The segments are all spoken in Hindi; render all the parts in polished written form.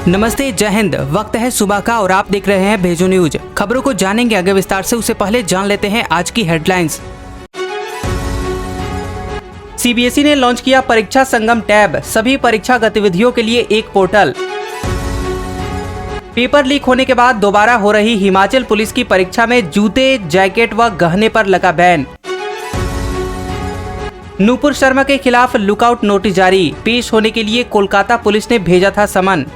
नमस्ते, जय हिंद। वक्त है सुबह का और आप देख रहे हैं भेजो न्यूज। खबरों को जानेंगे आगे विस्तार से, उससे पहले जान लेते हैं आज की हेडलाइंस। सीबीएसई ने लॉन्च किया परीक्षा संगम टैब, सभी परीक्षा गतिविधियों के लिए एक पोर्टल। पेपर लीक होने के बाद दोबारा हो रही हिमाचल पुलिस की परीक्षा में जूते, जैकेट व गहने पर लगा बैन। नूपुर शर्मा के खिलाफ लुकआउट नोटिस जारी, पेश होने के लिए कोलकाता पुलिस ने भेजा था समन।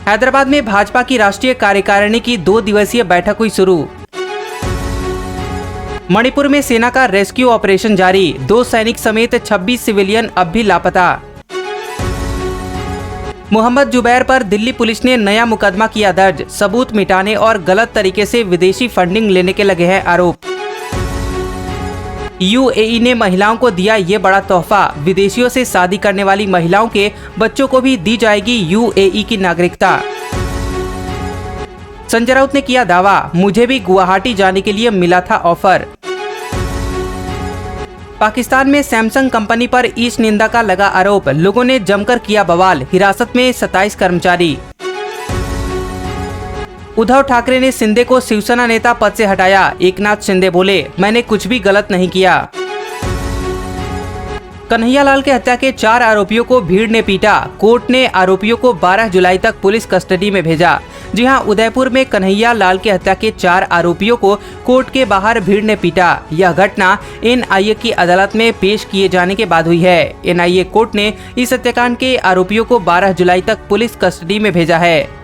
हैदराबाद में भाजपा की राष्ट्रीय कार्यकारिणी की 2 दिवसीय बैठक हुई शुरू। मणिपुर में सेना का रेस्क्यू ऑपरेशन जारी, 2 सैनिक समेत 26 सिविलियन अब भी लापता। मोहम्मद जुबैर पर दिल्ली पुलिस ने नया मुकदमा किया दर्ज, सबूत मिटाने और गलत तरीके से विदेशी फंडिंग लेने के लगे हैं आरोप। यूएई ने महिलाओं को दिया ये बड़ा तोहफा, विदेशियों से शादी करने वाली महिलाओं के बच्चों को भी दी जाएगी यूएई की नागरिकता। संजय राउत ने किया दावा, मुझे भी गुवाहाटी जाने के लिए मिला था ऑफर। पाकिस्तान में सैमसंग कंपनी पर ईश निंदा का लगा आरोप, लोगों ने जमकर किया बवाल, हिरासत में 27 कर्मचारी। उद्धव ठाकरे ने शिंदे को शिवसेना नेता पद से हटाया, एकनाथ शिंदे बोले, मैंने कुछ भी गलत नहीं किया। कन्हैयालाल के हत्या के 4 आरोपियों को भीड़ ने पीटा, कोर्ट ने आरोपियों को 12 जुलाई तक पुलिस कस्टडी में भेजा। जी हां, उदयपुर में कन्हैयालाल के हत्या के 4 आरोपियों को कोर्ट के बाहर भीड़ ने पीटा। यह घटना एनआईए की अदालत में पेश किए जाने के बाद हुई है। एनआईए कोर्ट ने इस हत्याकांड के आरोपियों को 12 जुलाई तक पुलिस कस्टडी में भेजा है।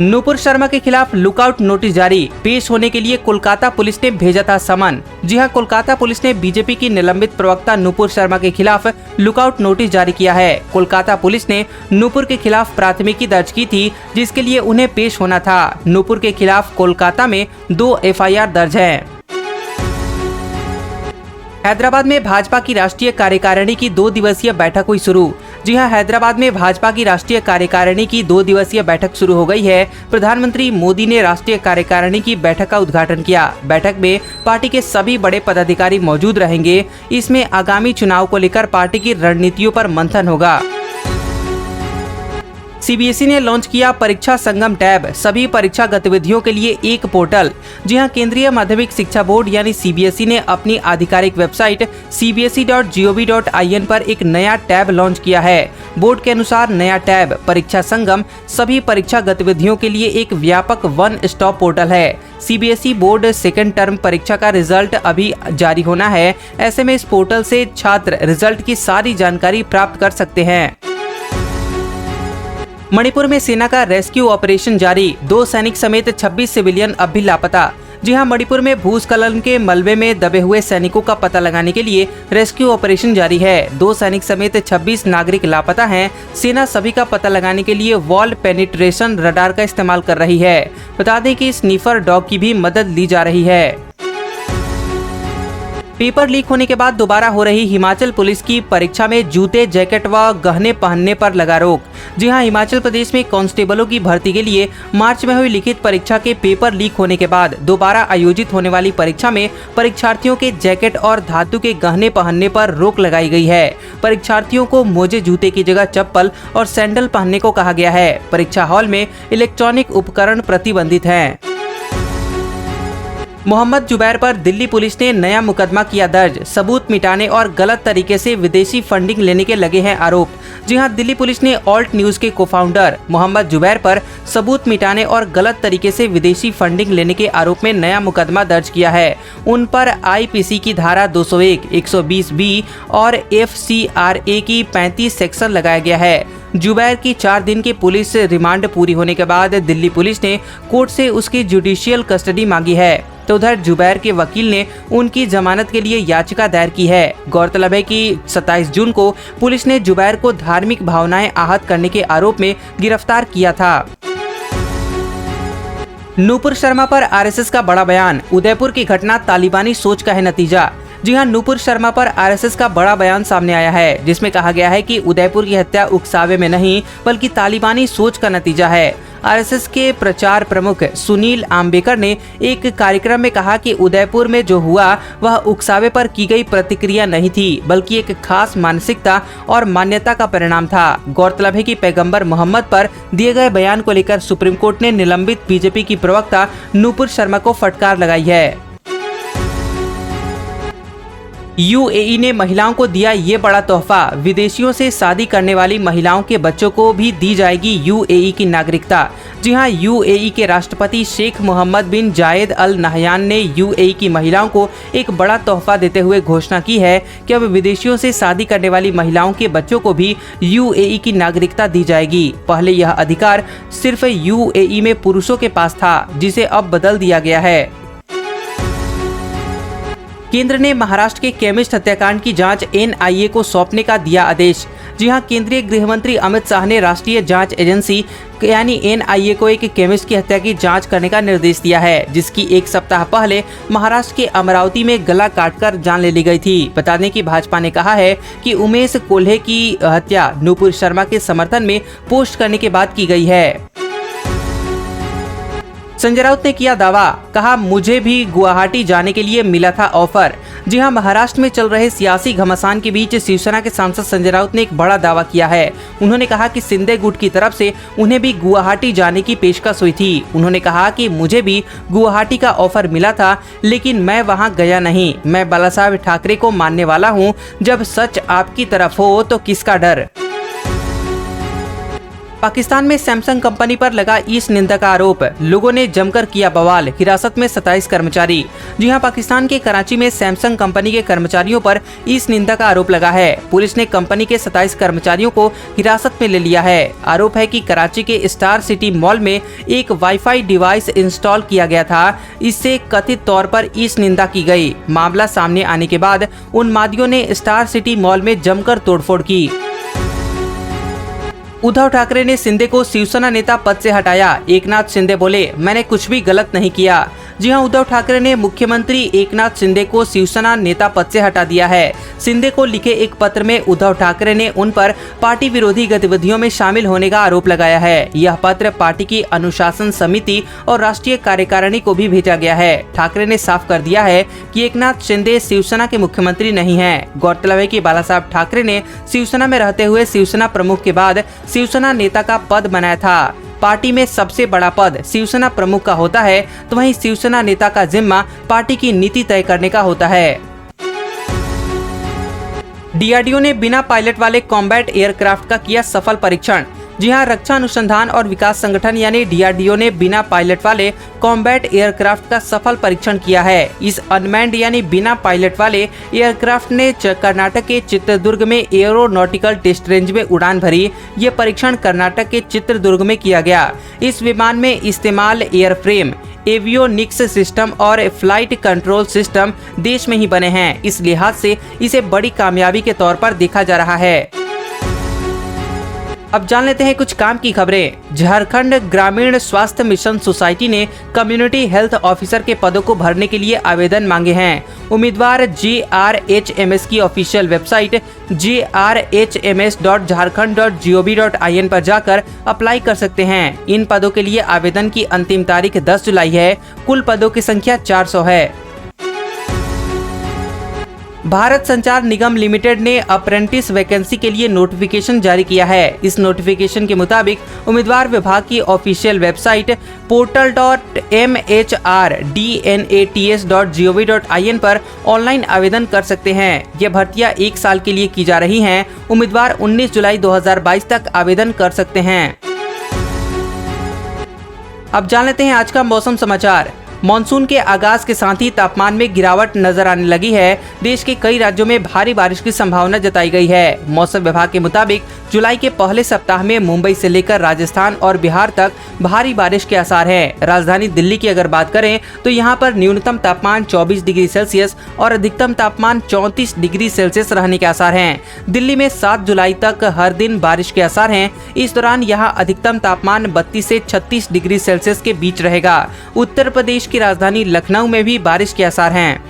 नूपुर शर्मा के खिलाफ लुकआउट नोटिस जारी, पेश होने के लिए कोलकाता पुलिस ने भेजा था समन। जी हां, कोलकाता पुलिस ने बीजेपी की निलंबित प्रवक्ता नूपुर शर्मा के खिलाफ लुकआउट नोटिस जारी किया है। कोलकाता पुलिस ने नूपुर के खिलाफ प्राथमिकी दर्ज की थी, जिसके लिए उन्हें पेश होना था। नूपुर के खिलाफ कोलकाता में 2 एफआईआर दर्ज हैं। हैदराबाद में भाजपा की राष्ट्रीय कार्यकारिणी की 2 दिवसीय बैठक हुई शुरू। जी हां, हैदराबाद में भाजपा की राष्ट्रीय कार्यकारिणी की 2 दिवसीय बैठक शुरू हो गई है। प्रधानमंत्री मोदी ने राष्ट्रीय कार्यकारिणी की बैठक का उद्घाटन किया। बैठक में पार्टी के सभी बड़े पदाधिकारी मौजूद रहेंगे। इसमें आगामी चुनाव को लेकर पार्टी की रणनीतियों पर मंथन होगा। सीबीएसई ने लॉन्च किया परीक्षा संगम टैब, सभी परीक्षा गतिविधियों के लिए एक पोर्टल। जी हां, केंद्रीय माध्यमिक शिक्षा बोर्ड यानी सीबीएसई ने अपनी आधिकारिक वेबसाइट cbse.gov.in पर एक नया टैब लॉन्च किया है। बोर्ड के अनुसार नया टैब परीक्षा संगम सभी परीक्षा गतिविधियों के लिए एक व्यापक वन स्टॉप पोर्टल है। सीबीएसई बोर्ड सेकेंड टर्म परीक्षा का रिजल्ट अभी जारी होना है। ऐसे में इस पोर्टल से छात्र रिजल्ट की सारी जानकारी प्राप्त कर सकते हैं। मणिपुर में सेना का रेस्क्यू ऑपरेशन जारी, 2 सैनिक समेत 26 सिविलियन अब भी लापता। जी हां, मणिपुर में भूस्खलन के मलबे में दबे हुए सैनिकों का पता लगाने के लिए रेस्क्यू ऑपरेशन जारी है। 2 सैनिक समेत 26 नागरिक लापता हैं। सेना सभी का पता लगाने के लिए वॉल पेनिट्रेशन रडार का इस्तेमाल कर रही है। बता दें कि स्नीफर डॉग की भी मदद ली जा रही है। पेपर लीक होने के बाद दोबारा हो रही हिमाचल पुलिस की परीक्षा में जूते, जैकेट व गहने पहनने पर लगा रोक। जी हां, हिमाचल प्रदेश में कांस्टेबलों की भर्ती के लिए मार्च में हुई लिखित परीक्षा के पेपर लीक होने के बाद दोबारा आयोजित होने वाली परीक्षा में परीक्षार्थियों के जैकेट और धातु के गहने पहनने पर रोक लगाई गई है। परीक्षार्थियों को मोजे जूते की जगह चप्पल और सैंडल पहनने को कहा गया है। परीक्षा हॉल में इलेक्ट्रॉनिक उपकरण प्रतिबंधित हैं। मोहम्मद जुबैर पर दिल्ली पुलिस ने नया मुकदमा किया दर्ज, सबूत मिटाने और गलत तरीके से विदेशी फंडिंग लेने के लगे हैं आरोप। जी हां, दिल्ली पुलिस ने ऑल्ट न्यूज के को-फाउंडर मोहम्मद जुबैर पर सबूत मिटाने और गलत तरीके से विदेशी फंडिंग लेने के आरोप में नया मुकदमा दर्ज किया है। उन पर आईपीसी की धारा 201, 120B और FCRA की 35 सेक्शन लगाया गया है। जुबैर की 4 दिन की पुलिस रिमांड पूरी होने के बाद दिल्ली पुलिस ने कोर्ट से उसकी जुडिशियल कस्टडी मांगी है। तो उधर जुबैर के वकील ने उनकी जमानत के लिए याचिका दायर की है। गौरतलब है कि 27 जून को पुलिस ने जुबैर को धार्मिक भावनाएं आहत करने के आरोप में गिरफ्तार किया था। नूपुर शर्मा पर आरएसएस का बड़ा बयान, उदयपुर की घटना तालिबानी सोच का है नतीजा। जी हां, नूपुर शर्मा पर आरएसएस का बड़ा बयान सामने आया है, जिसमें कहा गया है कि उदयपुर की हत्या उकसावे में नहीं बल्कि तालिबानी सोच का नतीजा है। आरएसएस के प्रचार प्रमुख सुनील आम्बेकर ने एक कार्यक्रम में कहा कि उदयपुर में जो हुआ वह उकसावे पर की गई प्रतिक्रिया नहीं थी, बल्कि एक खास मानसिकता और मान्यता का परिणाम था। गौरतलब है कि पैगंबर मोहम्मद पर दिए गए बयान को लेकर सुप्रीम कोर्ट ने निलंबित बीजेपी की प्रवक्ता नूपुर शर्मा को फटकार लगाई है। यूएई ने महिलाओं को दिया ये बड़ा तोहफा, विदेशियों से शादी करने वाली महिलाओं के बच्चों को भी दी जाएगी यूएई की नागरिकता। जी हां, यूएई के राष्ट्रपति शेख मोहम्मद बिन जायद अल नहयान ने यूएई की महिलाओं को एक बड़ा तोहफा देते हुए घोषणा की है कि अब विदेशियों से शादी करने वाली महिलाओं के बच्चों को भी यूएई की नागरिकता दी जाएगी। पहले यह अधिकार सिर्फ यूएई में पुरुषों के पास था, जिसे अब बदल दिया गया है। केंद्र ने महाराष्ट्र के केमिस्ट हत्याकांड की जांच एनआईए को सौंपने का दिया आदेश। जी हां, केंद्रीय गृह मंत्री अमित शाह ने राष्ट्रीय जांच एजेंसी यानी एनआईए को एक केमिस्ट की हत्या की जांच करने का निर्देश दिया है, जिसकी एक सप्ताह पहले महाराष्ट्र के अमरावती में गला काटकर जान ले ली गई थी। बता दें कि भाजपा ने कहा है कि उमेश कोल्हे की हत्या नूपुर शर्मा के समर्थन में पोस्ट करने के बाद की गई है। संजय राउत ने किया दावा, कहा मुझे भी गुवाहाटी जाने के लिए मिला था ऑफर। जी हां, महाराष्ट्र में चल रहे सियासी घमासान के बीच शिवसेना के सांसद संजय राउत ने एक बड़ा दावा किया है। उन्होंने कहा कि शिंदे गुट की तरफ से उन्हें भी गुवाहाटी जाने की पेशकश हुई थी। उन्होंने कहा कि मुझे भी गुवाहाटी का ऑफर मिला था, लेकिन मैं वहां गया नहीं। मैं बालासाहेब ठाकरे को मानने वाला हूं। जब सच आपकी तरफ हो तो किसका डर। पाकिस्तान में सैमसंग कंपनी पर लगा ईश निंदा का आरोप, लोगों ने जमकर किया बवाल। हिरासत में 27 कर्मचारी। जी हां, पाकिस्तान के कराची में सैमसंग कंपनी के कर्मचारियों पर ईश निंदा का आरोप लगा है। पुलिस ने कंपनी के 27 कर्मचारियों को हिरासत में ले लिया है। आरोप है कि कराची के स्टार सिटी मॉल में एक वाईफाई डिवाइस इंस्टॉल किया गया था। इससे कथित तौर पर ईश निंदा की गई। मामला सामने आने के बाद उन्मादियों ने स्टार सिटी मॉल में जमकर तोड़फोड़ की। उद्धव ठाकरे ने शिंदे को शिवसेना नेता पद से हटाया। एकनाथ शिंदे बोले, मैंने कुछ भी गलत नहीं किया। जी हां, उद्धव ठाकरे ने मुख्यमंत्री एकनाथ शिंदे को शिवसेना नेता पद से हटा दिया है। शिंदे को लिखे एक पत्र में उद्धव ठाकरे ने उन पर पार्टी विरोधी गतिविधियों में शामिल होने का आरोप लगाया है। यह पत्र पार्टी की अनुशासन समिति और राष्ट्रीय कार्यकारिणी को भी भेजा गया है। ठाकरे ने साफ कर दिया है कि एकनाथ शिंदे शिवसेना के मुख्यमंत्री नहीं हैं। गौरतलब है कि बालासाहेब ठाकरे ने शिवसेना में रहते हुए शिवसेना प्रमुख के बाद शिवसेना नेता का पद बनाया था। पार्टी में सबसे बड़ा पद शिवसेना प्रमुख का होता है, तो वहीं शिवसेना नेता का जिम्मा पार्टी की नीति तय करने का होता है। डीआरडीओ ने बिना पायलट वाले कॉम्बैट एयरक्राफ्ट का किया सफल परीक्षण। जी हां, रक्षा अनुसंधान और विकास संगठन यानी डीआरडीओ ने बिना पायलट वाले कॉम्बैट एयरक्राफ्ट का सफल परीक्षण किया है। इस अनमैन्ड यानी बिना पायलट वाले एयरक्राफ्ट ने कर्नाटक के चित्रदुर्ग में एरोनॉटिकल टेस्ट रेंज में उड़ान भरी। ये परीक्षण कर्नाटक के चित्रदुर्ग में किया गया। इस विमान में इस्तेमाल एयरफ्रेम, एवियोनिक्स सिस्टम और फ्लाइट कंट्रोल सिस्टम देश में ही बने हैं। इस लिहाज से इसे बड़ी कामयाबी के तौर पर देखा जा रहा है। अब जान लेते हैं कुछ काम की खबरें। झारखंड ग्रामीण स्वास्थ्य मिशन सोसाइटी ने कम्युनिटी हेल्थ ऑफिसर के पदों को भरने के लिए आवेदन मांगे हैं। उम्मीदवार JRHMS की ऑफिशियल वेबसाइट jrhms.jharkhand.gov.in पर जाकर अप्लाई कर सकते हैं। इन पदों के लिए आवेदन की अंतिम तारीख 10 जुलाई है। कुल पदों की संख्या 400 है। भारत संचार निगम लिमिटेड ने अप्रेंटिस वैकेंसी के लिए नोटिफिकेशन जारी किया है। इस नोटिफिकेशन के मुताबिक उम्मीदवार विभाग की ऑफिशियल वेबसाइट portal.mhrDNATS.gov.in पर ऑनलाइन आवेदन कर सकते हैं। ये भर्तियां 1 साल के लिए की जा रही हैं। उम्मीदवार 19 जुलाई 2022 तक आवेदन कर सकते हैं। अब जान लेते हैं आज का मौसम समाचार। मॉनसून के आगाज के साथ ही तापमान में गिरावट नजर आने लगी है। देश के कई राज्यों में भारी बारिश की संभावना जताई गई है। मौसम विभाग के मुताबिक जुलाई के पहले सप्ताह में मुंबई से लेकर राजस्थान और बिहार तक भारी बारिश के आसार हैं। राजधानी दिल्ली की अगर बात करें तो यहां पर न्यूनतम तापमान 24 डिग्री सेल्सियस और अधिकतम तापमान 34 डिग्री सेल्सियस रहने के आसार हैं। दिल्ली में 7 जुलाई तक हर दिन बारिश के आसार हैं। इस दौरान यहां अधिकतम तापमान 32 से 36 डिग्री सेल्सियस के बीच रहेगा। उत्तर प्रदेश की राजधानी लखनऊ में भी बारिश के आसार हैं।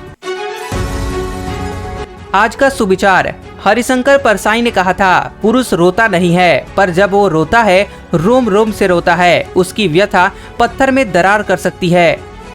आज का सुविचार, हरिशंकर परसाई ने कहा था, पुरुष रोता नहीं है, पर जब वो रोता है रोम रोम से रोता है। उसकी व्यथा पत्थर में दरार कर सकती है।